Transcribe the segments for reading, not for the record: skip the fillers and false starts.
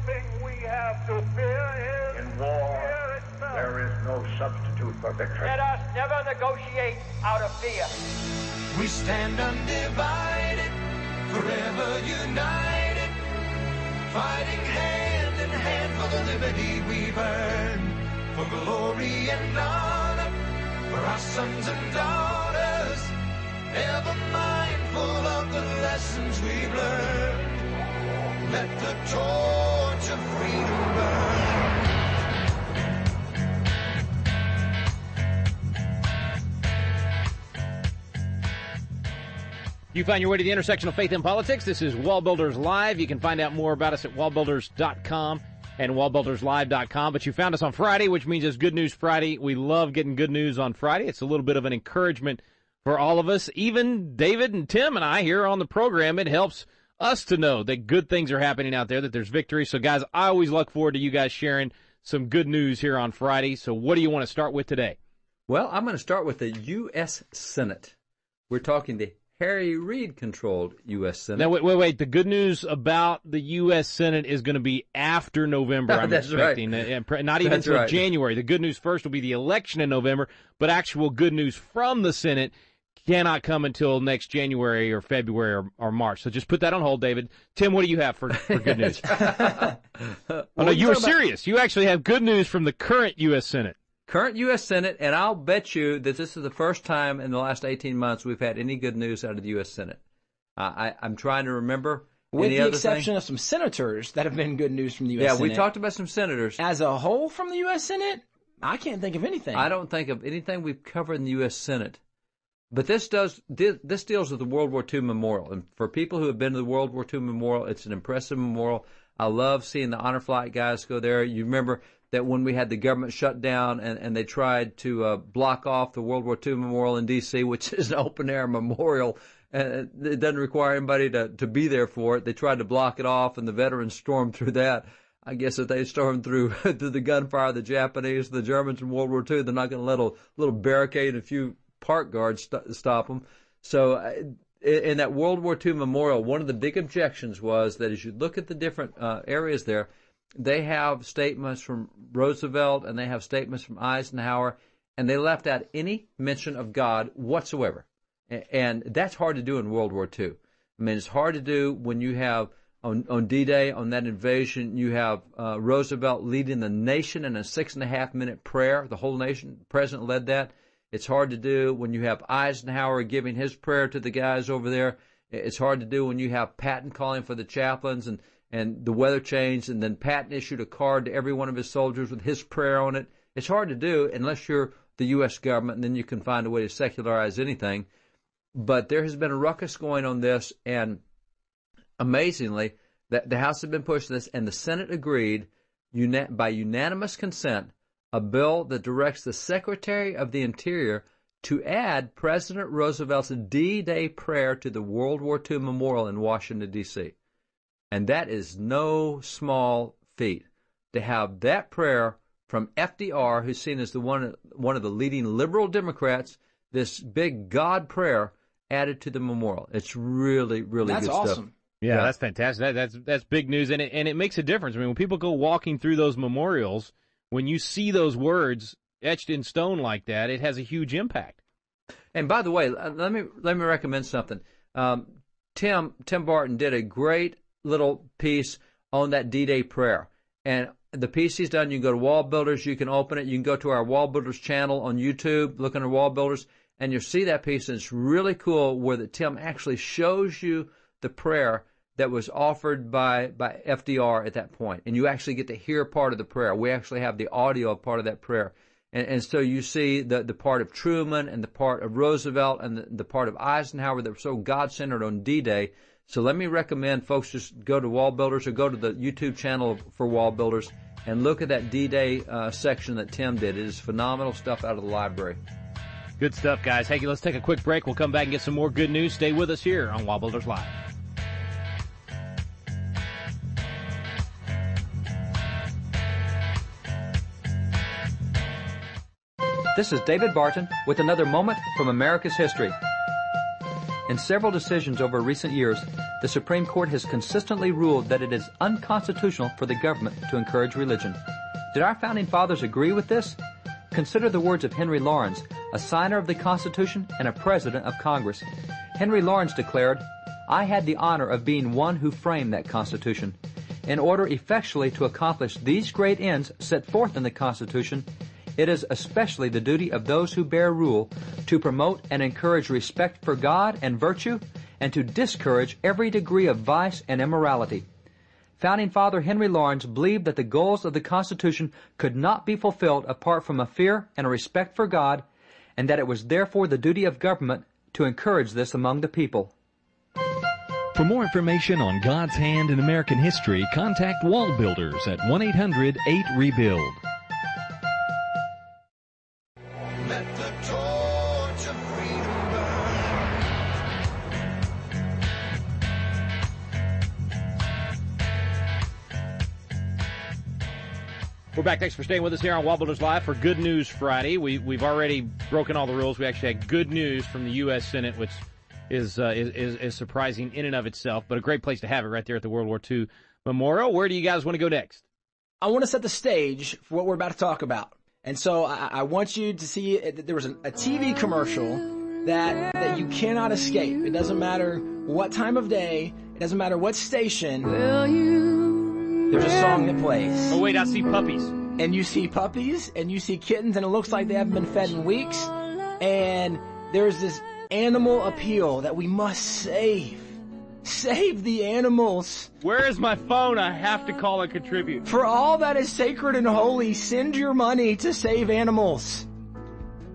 thing we have to fear is in war, fear itself. there is no substitute for victory. Let us never negotiate out of fear. We stand undivided, forever united, fighting hand in hand for the liberty we've earned, for glory and honor, for our sons and daughters, ever mindful of the lessons we've learned. Let the torch of freedom burn. You find your way to the intersection of faith and politics. This is WallBuilders Live. You can find out more about us at wallbuilders.com and wallbuilderslive.com. But you found us on Friday, which means it's Good News Friday. We love getting good news on Friday. It's a little bit of an encouragement for all of us. Even David and Tim and I here on the program, it helps us to know that good things are happening out there, that there's victory. So, guys, I always look forward to you guys sharing some good news here on Friday. So what do you want to start with today? Well, I'm going to start with the U.S. Senate. We're talking the Harry Reid-controlled U.S. Senate. Now, wait. The good news about the U.S. Senate is going to be after November, I'm expecting. Right. Not even until January. The good news first will be the election in November, but actual good news from the Senate cannot come until next January or February or March. So just put that on hold, David. Tim, what do you have for good news? No, you were serious. You actually have good news from the current U.S. Senate. Current U.S. Senate, and I'll bet you that this is the first time in the last 18 months we've had any good news out of the U.S. Senate. I'm trying to remember. With the exception of some senators that have been good news from the U.S. Senate. Yeah, we talked about some senators. As a whole from the U.S. Senate, I can't think of anything. I don't think of anything we've covered in the U.S. Senate. But this deals with the World War II Memorial. And for people who have been to the World War II Memorial, it's an impressive memorial. I love seeing the honor flight guys go there. You remember that when we had the government shut down and they tried to block off the World War II Memorial in D.C., which is an open-air memorial, and it doesn't require anybody to be there for it. They tried to block it off, and the veterans stormed through that. I guess if they stormed through the gunfire of the Japanese, the Germans in World War II, they're not going to let a little barricade and a few park guards stop them. So in that World War II Memorial, one of the big objections was that as you look at the different areas there, they have statements from Roosevelt and they have statements from Eisenhower, and they left out any mention of God whatsoever. And that's hard to do in World War II. I mean, it's hard to do when you have, on D-Day, on that invasion, you have Roosevelt leading the nation in a 6.5-minute prayer. The whole nation, the president led that. It's hard to do when you have Eisenhower giving his prayer to the guys over there. It's hard to do when you have Patton calling for the chaplains and the weather changed, and then Patton issued a card to every one of his soldiers with his prayer on it. It's hard to do unless you're the U.S. government, and then you can find a way to secularize anything. But there has been a ruckus going on this, and amazingly, the House has been pushing this, and the Senate agreed by unanimous consent a bill that directs the Secretary of the Interior to add President Roosevelt's D-Day prayer to the World War II Memorial in Washington, D.C. And that is no small feat, to have that prayer from FDR, who's seen as one of the leading liberal Democrats, this big God prayer added to the memorial. It's really, really good stuff. That's awesome. Yeah, that's fantastic. That's big news, and it makes a difference. I mean, when people go walking through those memorials, when you see those words etched in stone like that, it has a huge impact. And by the way, let me recommend something. Tim Barton did a great little piece on that D-Day prayer, and the piece he's done, you can go to WallBuilders, you can open it, you can go to our WallBuilders channel on YouTube, look under WallBuilders, and you'll see that piece, and it's really cool where Tim actually shows you the prayer that was offered by FDR at that point, and you actually get to hear part of the prayer. We actually have the audio of part of that prayer, and so you see the part of Truman and the part of Roosevelt and the part of Eisenhower that were so God-centered on D-Day. So let me recommend folks just go to WallBuilders or go to the YouTube channel for WallBuilders and look at that D-Day section that Tim did. It is phenomenal stuff out of the library. Good stuff, guys. Hey, let's take a quick break. We'll come back and get some more good news. Stay with us here on WallBuilders Live. This is David Barton with another moment from America's history. In several decisions over recent years, the Supreme Court has consistently ruled that it is unconstitutional for the government to encourage religion. Did our founding fathers agree with this? Consider the words of Henry Laurens, a signer of the Constitution and a president of Congress. Henry Laurens declared, "I had the honor of being one who framed that Constitution. In order effectually to accomplish these great ends set forth in the Constitution, it is especially the duty of those who bear rule to promote and encourage respect for God and virtue, and to discourage every degree of vice and immorality." Founding Father Henry Laurens believed that the goals of the Constitution could not be fulfilled apart from a fear and a respect for God, and that it was therefore the duty of government to encourage this among the people. For more information on God's hand in American history, contact WallBuilders at 1-800-8-REBUILD. Let the torch of freedom burn. We're back. Thanks for staying with us here on WallBuilders Live for Good News Friday. We've already broken all the rules. We actually had good news from the U.S. Senate, which is surprising in and of itself, but a great place to have it right there at the World War II Memorial. Where do you guys want to go next? I want to set the stage for what we're about to talk about. And so I want you to see that there was a TV commercial that you cannot escape. It doesn't matter what time of day. It doesn't matter what station. There's a song that plays. Oh, wait, I see puppies. And you see puppies, and you see kittens, and it looks like they haven't been fed in weeks. And there's this animal appeal that we must save. Save the animals. Where is my phone? I have to call and contribute. For all that is sacred and holy, send your money to save animals.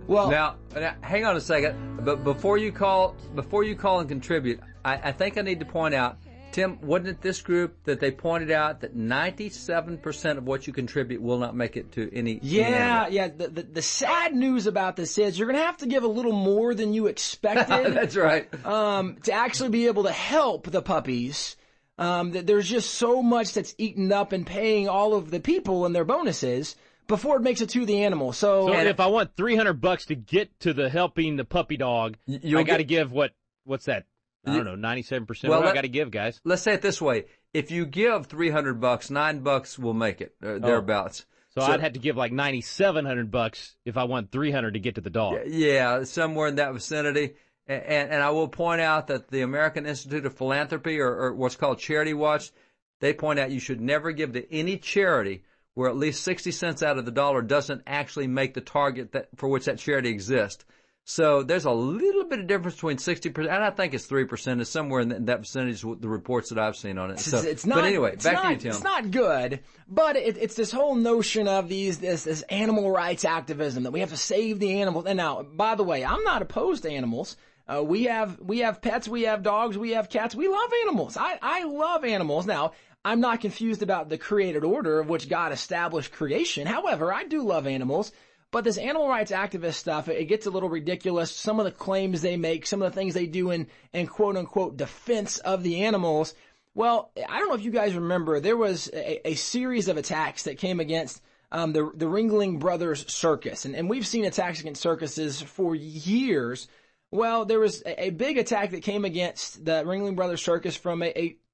Well, Now, hang on a second. But before you call and contribute, I think I need to point out, Tim, wasn't it this group that they pointed out that 97% of what you contribute will not make it to any? yeah. The sad news about this is you're going to have to give a little more than you expected. That's right. To actually be able to help the puppies. There's just so much that's eaten up and paying all of the people and their bonuses before it makes it to the animal. So if I want $300 to get to the helping the puppy dog, I got to give what's that? I don't know, 97%. Well, what do I got to give, guys? Let's say it this way: if you give $300, $9 will make it thereabouts. So I'd have to give like $9,700 if I want $300 to get to the dog. Yeah, somewhere in that vicinity. And I will point out that the American Institute of Philanthropy, or what's called Charity Watch, they point out you should never give to any charity where at least 60 cents out of the dollar doesn't actually make the target for which that charity exists. So there's a little bit of difference between 60%, and I think it's 3%. It's somewhere in that percentage with the reports that I've seen on it. So, it's not, but anyway, back to you, Tim. It's not good, but it's this whole notion of this animal rights activism that we have to save the animals. And now, by the way, I'm not opposed to animals. We have pets, we have dogs, we have cats. We love animals. I love animals. Now, I'm not confused about the created order of which God established creation. However, I do love animals. But this animal rights activist stuff, it gets a little ridiculous. Some of the claims they make, some of the things they do in quote-unquote defense of the animals. Well, I don't know if you guys remember, there was a series of attacks that came against the Ringling Brothers Circus. And we've seen attacks against circuses for years. Well, there was a big attack that came against the Ringling Brothers Circus from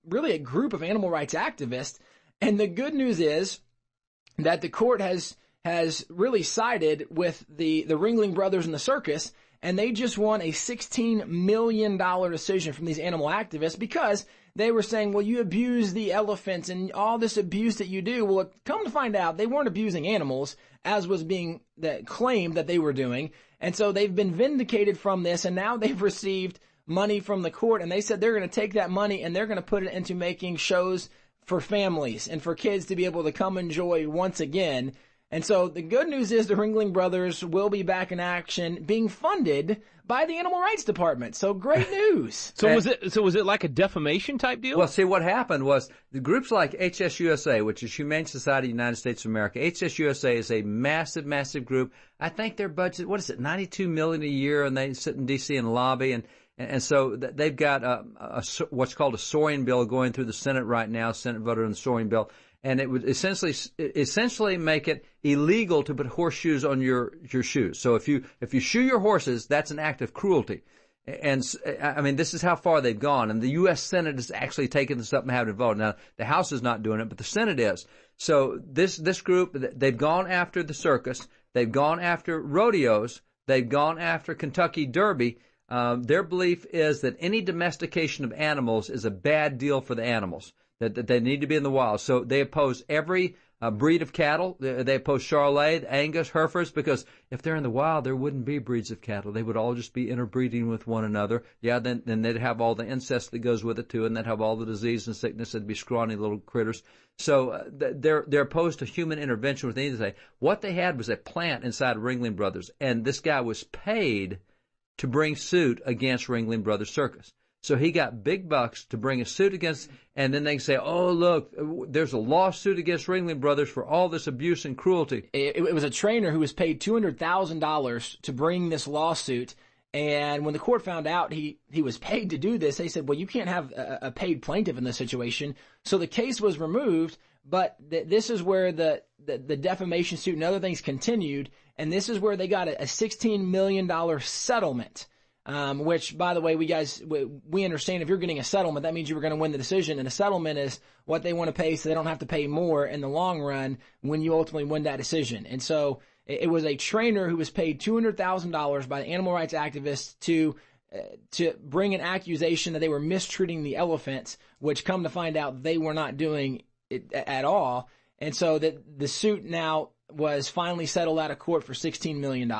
really a group of animal rights activists. And the good news is that the court has really sided with the Ringling Brothers and the circus, and they just won a $16 million decision from these animal activists because they were saying, well, you abuse the elephants and all this abuse that you do. Well, come to find out, they weren't abusing animals, as was being claimed that they were doing. And so they've been vindicated from this, and now they've received money from the court, and they said they're going to take that money and they're going to put it into making shows for families and for kids to be able to come enjoy once again. And so the good news is the Ringling Brothers will be back in action, being funded by the Animal Rights Department. So great news. So was it like a defamation type deal? Well, see, what happened was the groups like HSUSA, which is Humane Society of the United States of America. HSUSA is a massive, massive group. I think their budget, what is it, $92 million a year, and they sit in D.C. and lobby, and so they've got what's called a soaring bill going through the Senate right now. Senate voted on the soaring bill. And it would essentially make it illegal to put horseshoes on your shoes. So if you shoe your horses, that's an act of cruelty. And I mean, this is how far they've gone. And the U.S. Senate has actually taken this up and having a vote. Now, the House is not doing it, but the Senate is. So this group, they've gone after the circus. They've gone after rodeos. They've gone after Kentucky Derby. Their belief is that any domestication of animals is a bad deal for the animals, that they need to be in the wild. So they oppose every breed of cattle. They oppose Charolais, Angus, Herefords, because if they're in the wild, there wouldn't be breeds of cattle. They would all just be interbreeding with one another. Yeah, then they'd have all the incest that goes with it, too, and they'd have all the disease and sickness. They'd be scrawny little critters. So they're opposed to human intervention with anything. What they had was a plant inside Ringling Brothers, and this guy was paid to bring suit against Ringling Brothers Circus. So he got big bucks to bring a suit against, and then they can say, oh, look, there's a lawsuit against Ringling Brothers for all this abuse and cruelty. It was a trainer who was paid $200,000 to bring this lawsuit, and when the court found out he was paid to do this, they said, well, you can't have a paid plaintiff in this situation. So the case was removed, but this is where the defamation suit and other things continued, and this is where they got a $16 million settlement. Which, by the way, we understand if you're getting a settlement, that means you were going to win the decision. And a settlement is what they want to pay so they don't have to pay more in the long run when you ultimately win that decision. And so it was a trainer who was paid $200,000 by the animal rights activists to bring an accusation that they were mistreating the elephants, which come to find out they were not doing it at all. And so the suit now was finally settled out of court for $16 million.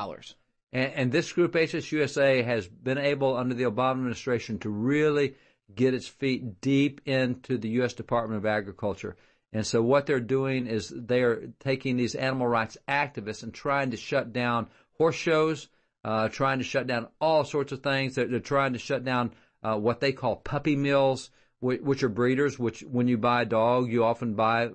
And this group, HSUSA, has been able, under the Obama administration, to really get its feet deep into the U.S. Department of Agriculture. And so what they're doing is they are taking these animal rights activists and trying to shut down horse shows, trying to shut down all sorts of things. They're trying to shut down what they call puppy mills, which are breeders, which when you buy a dog, you often buy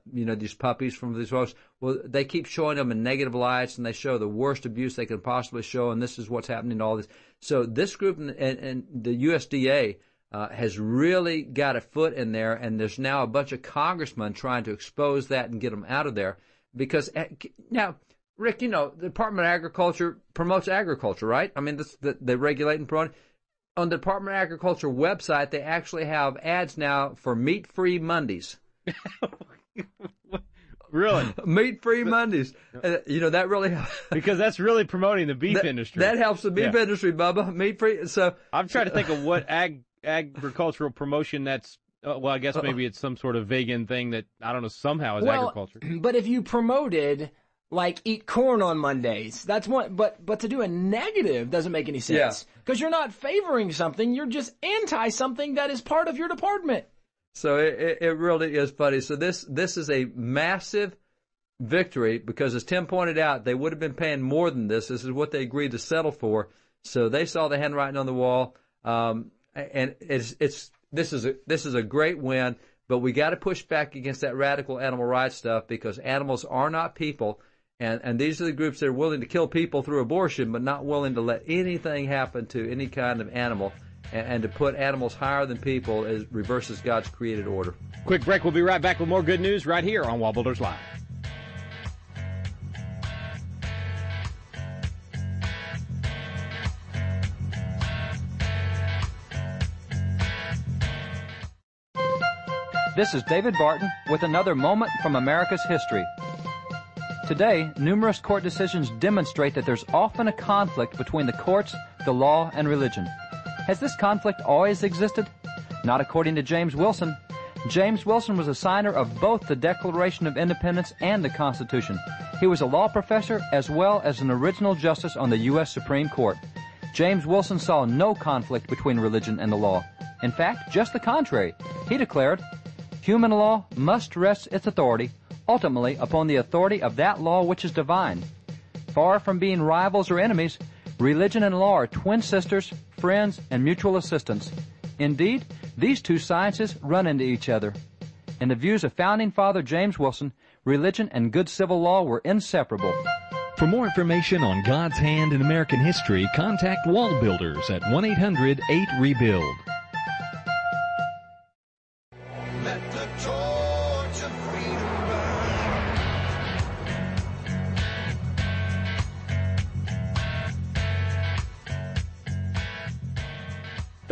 these puppies from these folks. Well, they keep showing them in negative lights, and they show the worst abuse they can possibly show, and this is what's happening to all this. So this group and the USDA has really got a foot in there, and there's now a bunch of congressmen trying to expose that and get them out of there. Because now, Rick, the Department of Agriculture promotes agriculture, right? I mean, they regulate and promote. On the Department of Agriculture website, they actually have ads now for meat-free Mondays. Really? Meat-free Mondays. That really because that's really promoting the beef industry. That helps the beef industry, Bubba. Meat-free. So I'm trying to think of what agricultural promotion that's. Well, I guess maybe it's some sort of vegan thing that I don't know somehow is agriculture. But if you promoted like eat corn on Mondays, that's one. But to do a negative doesn't make any sense because you're not favoring something. You're just anti something that is part of your department. So it really is funny. So this is a massive victory because, as Tim pointed out, they would have been paying more than this. This is what they agreed to settle for. So they saw the handwriting on the wall, and this is a great win. But we got to push back against that radical animal rights stuff because animals are not people, and these are the groups that are willing to kill people through abortion, but not willing to let anything happen to any kind of animal. And to put animals higher than people reverses God's created order. Quick break. We'll be right back with more good news right here on WallBuilders Live. This is David Barton with another moment from America's history. Today, numerous court decisions demonstrate that there's often a conflict between the courts, the law, and religion. Has this conflict always existed? Not according to James Wilson. James Wilson was a signer of both the Declaration of Independence and the Constitution. He was a law professor as well as an original justice on the U.S. Supreme Court. James Wilson saw no conflict between religion and the law. In fact, just the contrary. He declared, "Human law must rest its authority ultimately upon the authority of that law which is divine. Far from being rivals or enemies, religion and law are twin sisters, friends, and mutual assistance. Indeed, these two sciences run into each other." In the views of Founding Father James Wilson, religion and good civil law were inseparable. For more information on God's hand in American history, contact WallBuilders at 1-800-8REBUILD. Let the torch of freedom burn.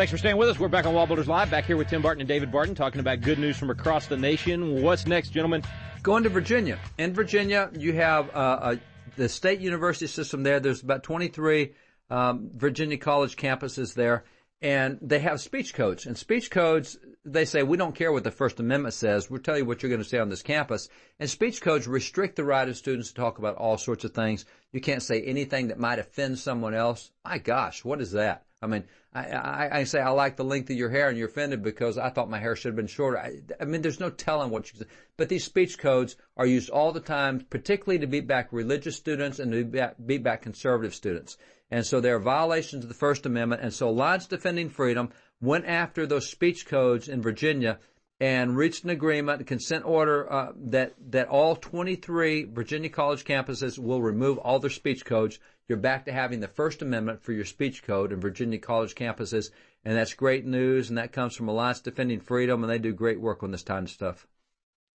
Thanks for staying with us. We're back on WallBuilders Live, back here with Tim Barton and David Barton, talking about good news from across the nation. What's next, gentlemen? Going to Virginia. In Virginia, you have the state university system there. There's about 23 Virginia college campuses there, and they have speech codes. And speech codes, they say, we don't care what the First Amendment says. We'll tell you what you're going to say on this campus. And speech codes restrict the right of students to talk about all sorts of things. You can't say anything that might offend someone else. My gosh, what is that? I mean, I say I like the length of your hair, and you're offended because I thought my hair should have been shorter. I mean, there's no telling what you say. But these speech codes are used all the time, particularly to beat back religious students and to beat back conservative students. And so there are violations of the First Amendment. And so Alliance Defending Freedom went after those speech codes in Virginia and reached an agreement, a consent order, that all 23 Virginia college campuses will remove all their speech codes. You're back to having the First Amendment for your speech code in Virginia college campuses, and that's great news, and that comes from Alliance Defending Freedom, and they do great work on this kind of stuff.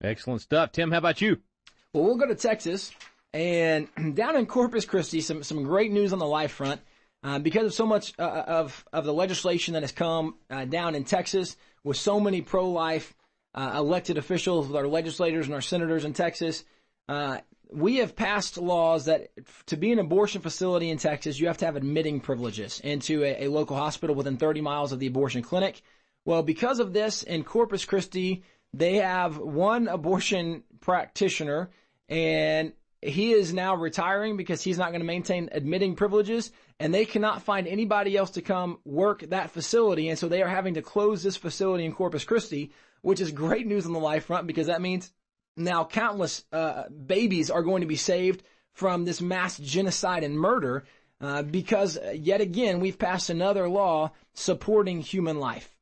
Excellent stuff. Tim, how about you? Well, we'll go to Texas, and down in Corpus Christi, some great news on the life front. Because of so much of the legislation that has come down in Texas, with so many pro-life elected officials, with our legislators and our senators in Texas, we have passed laws that to be an abortion facility in Texas, you have to have admitting privileges into a local hospital within 30 miles of the abortion clinic. Well, because of this, in Corpus Christi, they have one abortion practitioner, and he is now retiring because he's not going to maintain admitting privileges, and they cannot find anybody else to come work that facility, and so they are having to close this facility in Corpus Christi, which is great news on the life front because that means now countless babies are going to be saved from this mass genocide and murder because, yet again, we've passed another law supporting human life.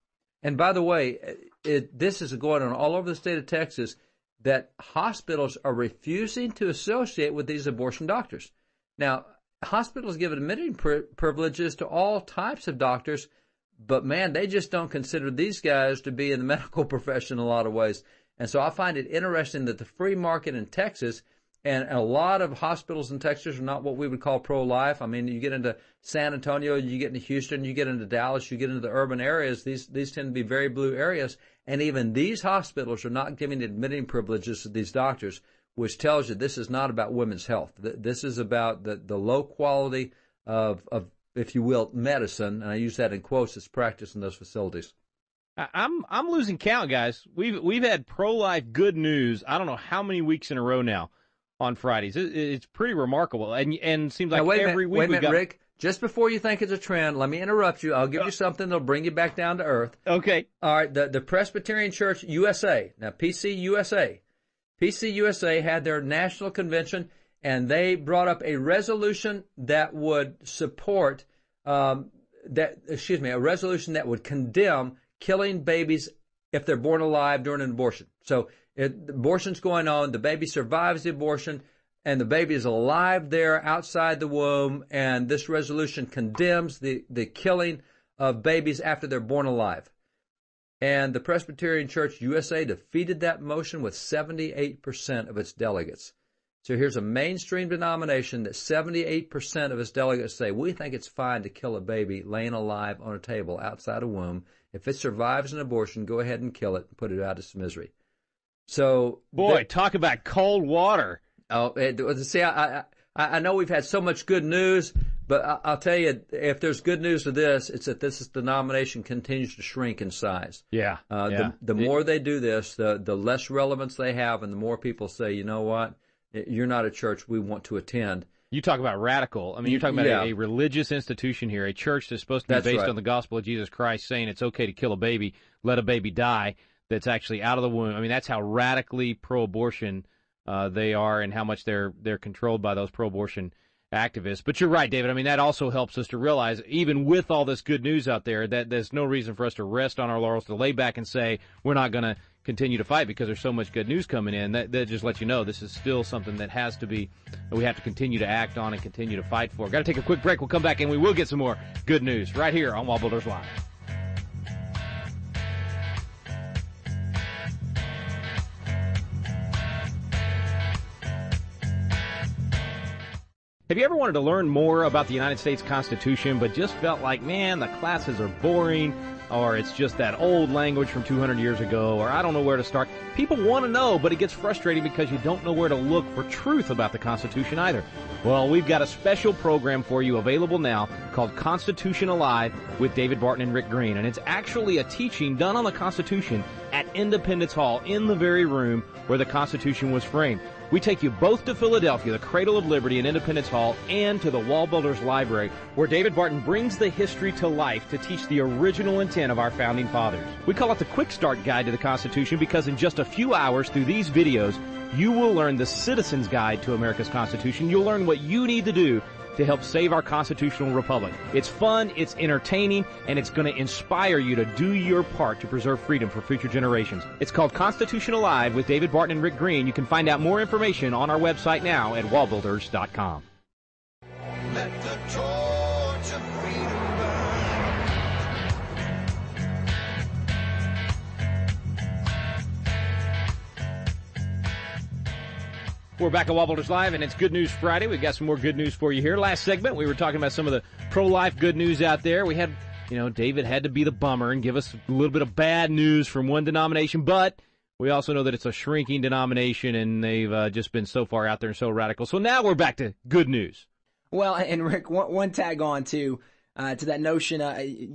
And by the way, this is going on all over the state of Texas, that hospitals are refusing to associate with these abortion doctors. Now, hospitals give admitting privileges to all types of doctors, but man, they just don't consider these guys to be in the medical profession in a lot of ways. And so I find it interesting that the free market in Texas, and a lot of hospitals in Texas are not what we would call pro-life. I mean, you get into San Antonio, you get into Houston, you get into Dallas, you get into the urban areas. These tend to be very blue areas. And even these hospitals are not giving admitting privileges to these doctors, which tells you this is not about women's health. This is about the low quality of, if you will, medicine, and I use that in quotes, that's practiced in those facilities. I'm losing count, guys. We've had pro-life good news. I don't know how many weeks in a row now on Fridays. It's pretty remarkable, and seems like every week. Wait a minute, Rick. Just before you think it's a trend, let me interrupt you. I'll give you something that'll bring you back down to earth. Okay. All right. The Presbyterian Church USA, now PCUSA had their national convention, and they brought up a resolution that would support a resolution that would condemn killing babies if they're born alive during an abortion. So abortion's going on, the baby survives the abortion, and the baby is alive there outside the womb, and this resolution condemns the killing of babies after they're born alive. And the Presbyterian Church USA defeated that motion with 78% of its delegates. So here's a mainstream denomination that 78% of its delegates say, we think it's fine to kill a baby laying alive on a table outside a womb. If it survives an abortion, go ahead and kill it and put it out of its misery. So, talk about cold water. Oh, see, I know we've had so much good news, but I'll tell you, if there's good news to this, it's that this denomination continues to shrink in size. Yeah. The more they do this, the less relevance they have, and the more people say, you know what, you're not a church we want to attend. You talk about radical. I mean, you're talking about a religious institution here, a church that's supposed to be based on the gospel of Jesus Christ, saying it's okay to kill a baby, let a baby die that's actually out of the womb. I mean, that's how radically pro-abortion they are, and how much they're controlled by those pro-abortion activists. But you're right, David. I mean, that also helps us to realize, even with all this good news out there, that there's no reason for us to rest on our laurels, to lay back and say we're not going to continue to fight because there's so much good news coming in. That just lets you know this is still something that we have to continue to act on and continue to fight for. Got to take a quick break. We'll come back and we will get some more good news right here on WallBuilders Live. Have you ever wanted to learn more about the United States Constitution but just felt like, man, the classes are boring, or it's just that old language from 200 years ago, or I don't know where to start. People want to know, but it gets frustrating because you don't know where to look for truth about the Constitution either. Well, we've got a special program for you available now called Constitution Alive with David Barton and Rick Green, and it's actually a teaching done on the Constitution at Independence Hall in the very room where the Constitution was framed. We take you both to Philadelphia, the cradle of liberty in Independence Hall, and to the WallBuilders Library, where David Barton brings the history to life to teach the original intent of our founding fathers. We call it the Quick Start Guide to the Constitution because in just a few hours through these videos, you will learn the Citizen's Guide to America's Constitution. You'll learn what you need to do to help save our constitutional republic. It's fun, it's entertaining, and it's going to inspire you to do your part to preserve freedom for future generations. It's called Constitution Alive with David Barton and Rick Green. You can find out more information on our website now at WallBuilders.com. Let the torch of freedom burn. We're back at WallBuilders Live, and it's Good News Friday. We've got some more good news for you here. Last segment, we were talking about some of the pro-life good news out there. We had, David had to be the bummer and give us a little bit of bad news from one denomination, but we also know that it's a shrinking denomination, and they've just been so far out there and so radical. So now we're back to good news. Well, and Rick, one tag on to that notion.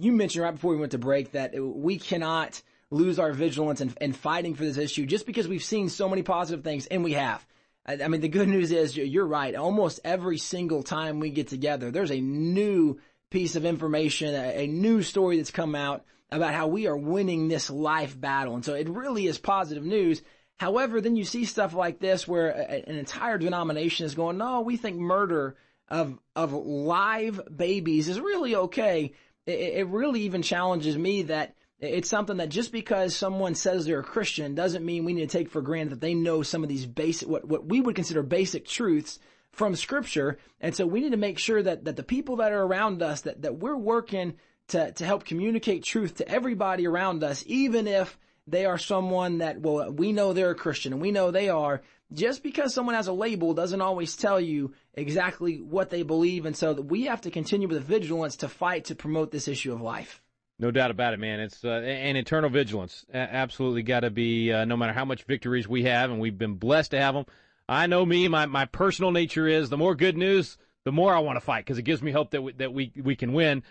You mentioned right before we went to break that we cannot lose our vigilance in fighting for this issue just because we've seen so many positive things, and we have. I mean, the good news is you're right. Almost every single time we get together, there's a new piece of information, a new story that's come out about how we are winning this life battle. And so it really is positive news. However, then you see stuff like this where an entire denomination is going, no, we think murder of live babies is really okay. It really even challenges me that it's something that just because someone says they're a Christian doesn't mean we need to take for granted that they know some of these basic, what we would consider basic truths from Scripture. And so we need to make sure that the people that are around us, that we're working to help communicate truth to everybody around us, even if they are someone that, well, we know they're a Christian and we know they are. Just because someone has a label doesn't always tell you exactly what they believe. And so we have to continue with vigilance to fight to promote this issue of life. No doubt about it, man. It's an eternal vigilance. Absolutely got to be, no matter how much victories we have, and we've been blessed to have them. I know me, my personal nature is the more good news, the more I want to fight because it gives me hope that we can win.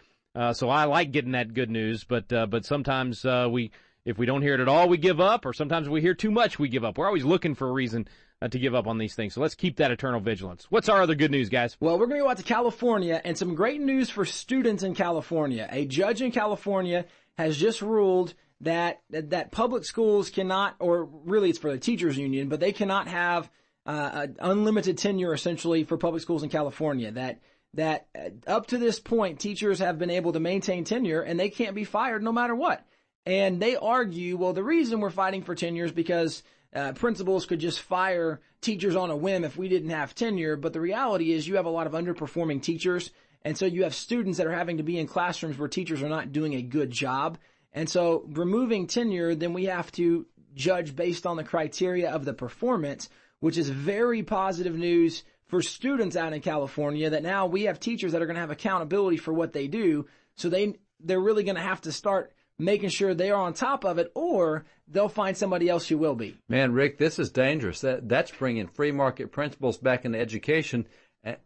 So I like getting that good news, but sometimes if we don't hear it at all, we give up, or sometimes we hear too much, we give up. We're always looking for a reason to give up on these things. So let's keep that eternal vigilance. What's our other good news, guys? Well, we're going to go out to California, and some great news for students in California. A judge in California has just ruled that public schools cannot, or really it's for the teachers union, but they cannot have unlimited tenure essentially for public schools in California. That up to this point, teachers have been able to maintain tenure, and they can't be fired no matter what. And they argue, well, the reason we're fighting for tenure is because principals could just fire teachers on a whim if we didn't have tenure. But the reality is you have a lot of underperforming teachers. And so you have students that are having to be in classrooms where teachers are not doing a good job. And so removing tenure, then we have to judge based on the criteria of the performance, which is very positive news for students out in California, that now we have teachers that are going to have accountability for what they do. So they're really going to have to start making sure they are on top of it, or they'll find somebody else who will be. Man, Rick, this is dangerous. That's bringing free market principles back into education,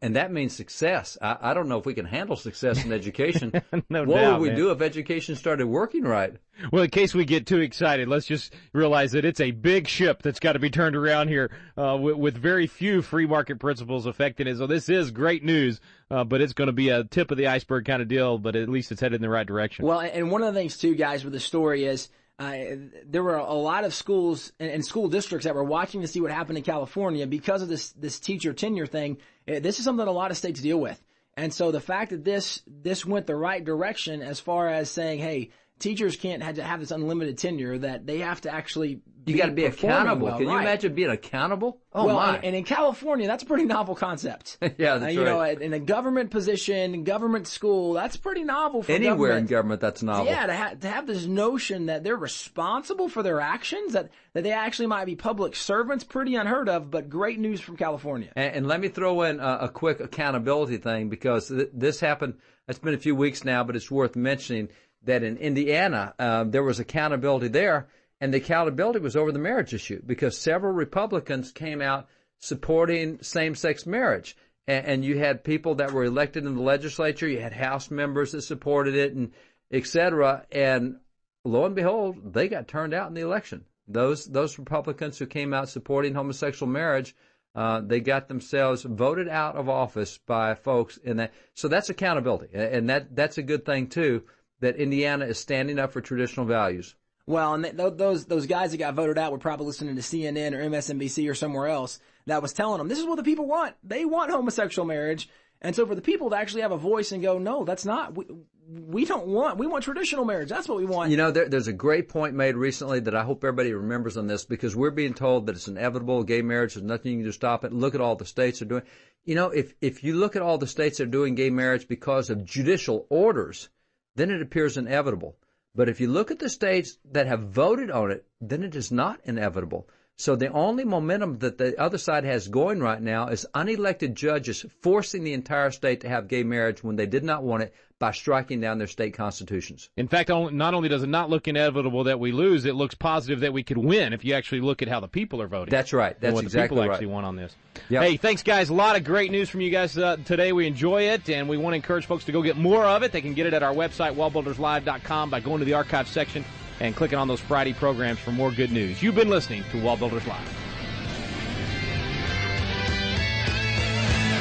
and that means success. I don't know if we can handle success in education. No what doubt, would we man. do if education started working right? Well, in case we get too excited, let's just realize that it's a big ship that's got to be turned around here with very few free market principles affecting it. So this is great news, but it's going to be a tip of the iceberg kind of deal, but at least it's headed in the right direction. Well, and one of the things, too, guys, with the story is there were a lot of schools and school districts that were watching to see what happened in California because of this teacher tenure thing. This is something that a lot of states deal with. And so the fact that this went the right direction as far as saying, hey, teachers can't have this unlimited tenure, that they have to actually You got to be accountable. Well, Can you right. imagine being accountable? Oh, well, my. and in California, that's a pretty novel concept. Yeah, that's you right. know, in a government position, government school, that's pretty novel for Anywhere government. in government, that's novel. Yeah, to have this notion that they're responsible for their actions, that they actually might be public servants, pretty unheard of, but great news from California. And let me throw in a quick accountability thing, because this happened, it's been a few weeks now, but it's worth mentioning. that in Indiana there was accountability there, and the accountability was over the marriage issue because several Republicans came out supporting same-sex marriage. And you had people that were elected in the legislature, you had House members that supported it, and et cetera. And lo and behold, they got turned out in the election. Those Republicans who came out supporting homosexual marriage, they got themselves voted out of office by folks in that. So that's accountability, and that's a good thing too. That Indiana is standing up for traditional values. Well, and those guys that got voted out were probably listening to CNN or MSNBC or somewhere else that was telling them this is what the people want. They want homosexual marriage. And so for the people to actually have a voice and go, no, that's not. We want traditional marriage. That's what we want. You know, there's a great point made recently that I hope everybody remembers on this, because we're being told that it's inevitable, gay marriage, there's nothing you can do to stop it. Look at all the states are doing. You know, if you look at all the states that are doing gay marriage because of judicial orders, then it appears inevitable. But if you look at the states that have voted on it, then it is not inevitable. So the only momentum that the other side has going right now is unelected judges forcing the entire state to have gay marriage when they did not want it by striking down their state constitutions. In fact, not only does it not look inevitable that we lose, it looks positive that we could win if you actually look at how the people are voting. That's right. That's what exactly the people right. actually want on this. Yep. Hey, thanks, guys. A lot of great news from you guys today. We enjoy it, and we want to encourage folks to go get more of it. They can get it at our website, wallbuilderslive.com, by going to the archive section and clicking on those Friday programs for more good news. You've been listening to WallBuilders Live.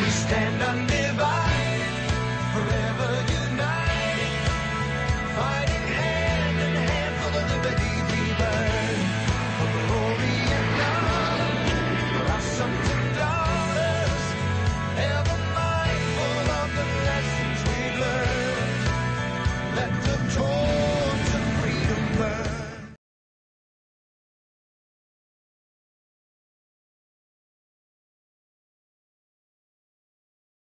We stand undivided forever.